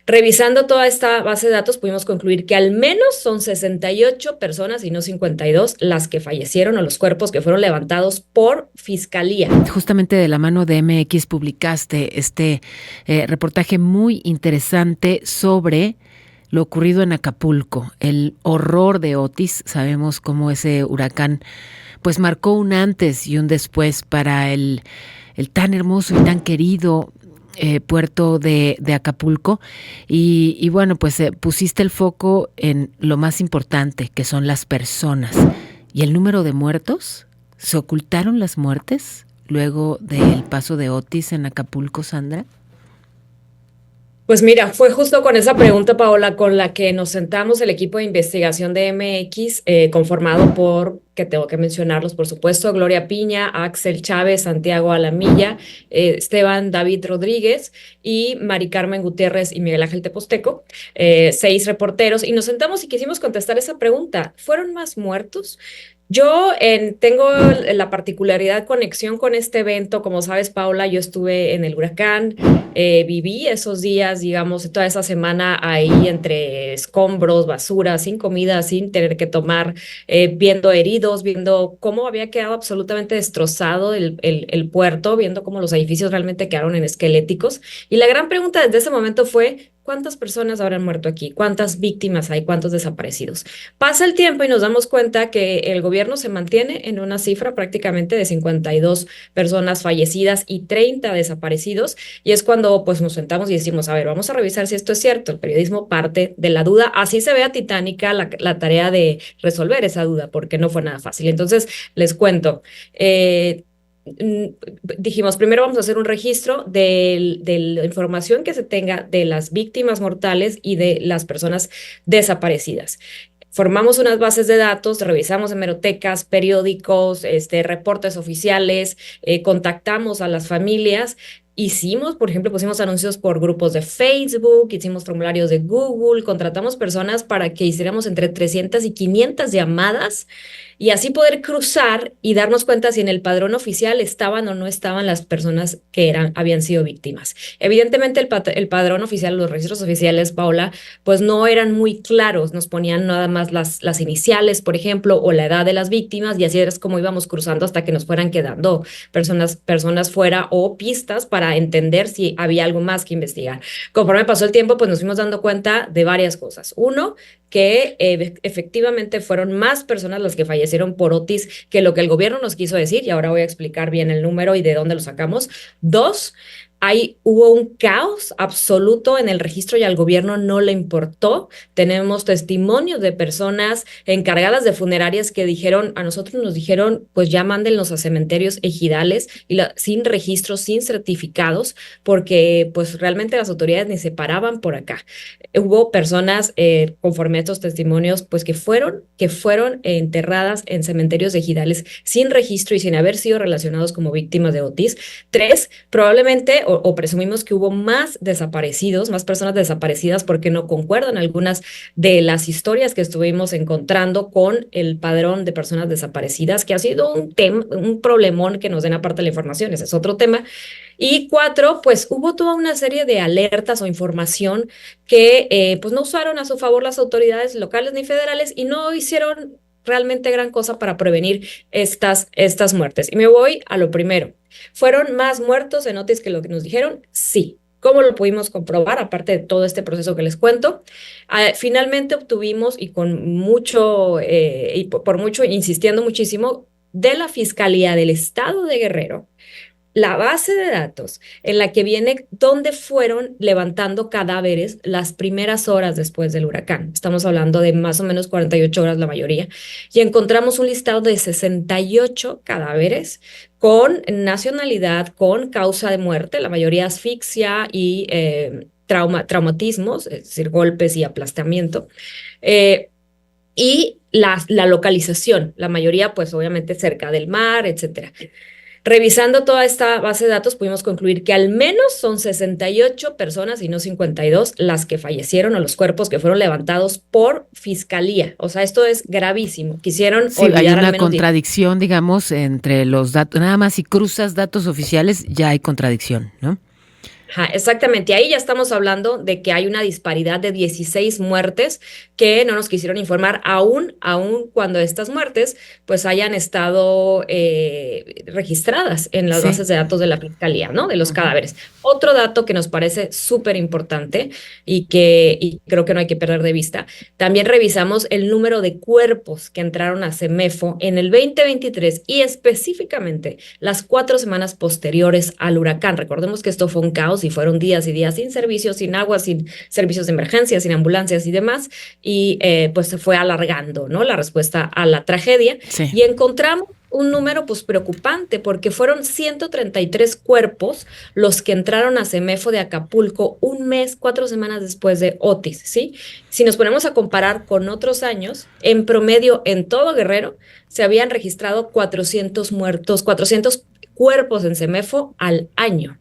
Revisando toda esta base de datos, pudimos concluir que al menos son 68 personas y no 52 las que fallecieron o los cuerpos que fueron levantados por fiscalía. Justamente de la mano de MX publicaste este reportaje muy interesante sobre lo ocurrido en Acapulco, el horror de Otis. Sabemos cómo ese huracán pues marcó un antes y un después para el tan hermoso y tan querido puerto de Acapulco. Y bueno, pues pusiste el foco en lo más importante, que son las personas. ¿Y el número de muertos? ¿Se ocultaron las muertes luego del paso de Otis en Acapulco, Sandra? Pues mira, fue justo con esa pregunta, Paola, con la que nos sentamos el equipo de investigación de MX, conformado por, que tengo que mencionarlos, por supuesto, Gloria Piña, Axel Chávez, Santiago Alamilla, Esteban David Rodríguez y Mari Carmen Gutiérrez y Miguel Ángel Teposteco, 6 reporteros, y nos sentamos y quisimos contestar esa pregunta. ¿Fueron más muertos? Tengo la particularidad conexión con este evento. Como sabes, Paula, yo estuve en el huracán, viví esos días, digamos, toda esa semana ahí entre escombros, basura, sin comida, sin tener que tomar, viendo heridos, viendo cómo había quedado absolutamente destrozado el puerto, viendo cómo los edificios realmente quedaron en esqueléticos. Y la gran pregunta desde ese momento fue, ¿cuántas personas habrán muerto aquí? ¿Cuántas víctimas hay? ¿Cuántos desaparecidos? Pasa el tiempo y nos damos cuenta que el gobierno se mantiene en una cifra prácticamente de 52 personas fallecidas y 30 desaparecidos. Y es cuando pues nos sentamos y decimos, a ver, vamos a revisar si esto es cierto. El periodismo parte de la duda. Así se vea titánica la tarea de resolver esa duda, porque no fue nada fácil. Entonces, les cuento. mm, Dijimos, primero vamos a hacer un registro de la información que se tenga de las víctimas mortales y de las personas desaparecidas. Formamos unas bases de datos, revisamos hemerotecas, periódicos, reportes oficiales, contactamos a las familias. Hicimos, por ejemplo, pusimos anuncios por grupos de Facebook, hicimos formularios de Google, contratamos personas para que hiciéramos entre 300 y 500 llamadas y así poder cruzar y darnos cuenta si en el padrón oficial estaban o no estaban las personas que habían sido víctimas. Evidentemente el padrón oficial, los registros oficiales, Paola, pues no eran muy claros, nos ponían nada más las iniciales, por ejemplo, o la edad de las víctimas, y así es como íbamos cruzando hasta que nos fueran quedando personas fuera o pistas para entender si había algo más que investigar. Conforme pasó el tiempo, pues nos fuimos dando cuenta de varias cosas. Uno, que efectivamente fueron más personas las que fallecieron por Otis que lo que el gobierno nos quiso decir, y ahora voy a explicar bien el número y de dónde lo sacamos. Dos, hubo un caos absoluto en el registro y al gobierno no le importó. Tenemos testimonios de personas encargadas de funerarias que dijeron, a nosotros nos dijeron, pues ya mándenlos a cementerios ejidales sin registros, sin certificados, porque pues realmente las autoridades ni se paraban por acá. Hubo personas, conforme a estos testimonios, pues que fueron enterradas en cementerios ejidales sin registro y sin haber sido relacionados como víctimas de Otis. Tres, probablemente o presumimos que hubo más desaparecidos, más personas desaparecidas porque no concuerdan algunas de las historias que estuvimos encontrando con el padrón de personas desaparecidas, que ha sido un problemón que nos den aparte la información, ese es otro tema. Y cuatro, pues hubo toda una serie de alertas o información que pues no usaron a su favor las autoridades locales ni federales y no hicieron realmente gran cosa para prevenir estas muertes. Y me voy a lo primero. ¿Fueron más muertos en Otis que lo que nos dijeron? Sí. ¿Cómo lo pudimos comprobar? Aparte de todo este proceso que les cuento, finalmente obtuvimos y con mucho, y por mucho, insistiendo muchísimo, de la Fiscalía del Estado de Guerrero, la base de datos en la que viene dónde fueron levantando cadáveres las primeras horas después del huracán. Estamos hablando de más o menos 48 horas la mayoría. Y encontramos un listado de 68 cadáveres con nacionalidad, con causa de muerte, la mayoría asfixia y traumatismos, es decir, golpes y aplastamiento. Eh, y la localización, la mayoría pues obviamente cerca del mar, etcétera. Revisando toda esta base de datos, pudimos concluir que al menos son 68 personas y no 52 las que fallecieron o los cuerpos que fueron levantados por fiscalía. O sea, esto es gravísimo. Quisieron Sí, hay olvidar al una menos 10. contradicción, digamos, entre los datos. Nada más si cruzas datos oficiales, ya hay contradicción, ¿no? Ajá, exactamente. Y ahí ya estamos hablando de que hay una disparidad de 16 muertes que no nos quisieron informar aún cuando estas muertes pues hayan estado registradas en las Sí. bases de datos de la Fiscalía, ¿no? De los Ujú. cadáveres. Otro dato que nos parece súper importante y creo que no hay que perder de vista, también revisamos el número de cuerpos que entraron a CEMEFO en el 2023 y específicamente las 4 semanas posteriores al huracán. Recordemos que esto fue un caos y fueron días y días sin servicios, sin agua, sin servicios de emergencia, sin ambulancias y demás, y pues se fue alargando, ¿no? La respuesta a la tragedia Sí. y encontramos un número pues preocupante porque fueron 133 cuerpos los que entraron a CEMEFO de Acapulco un mes, 4 semanas después de Otis, ¿sí? Si nos ponemos a comparar con otros años, en promedio en todo Guerrero se habían registrado 400 muertos, 400 cuerpos en CEMEFO al año.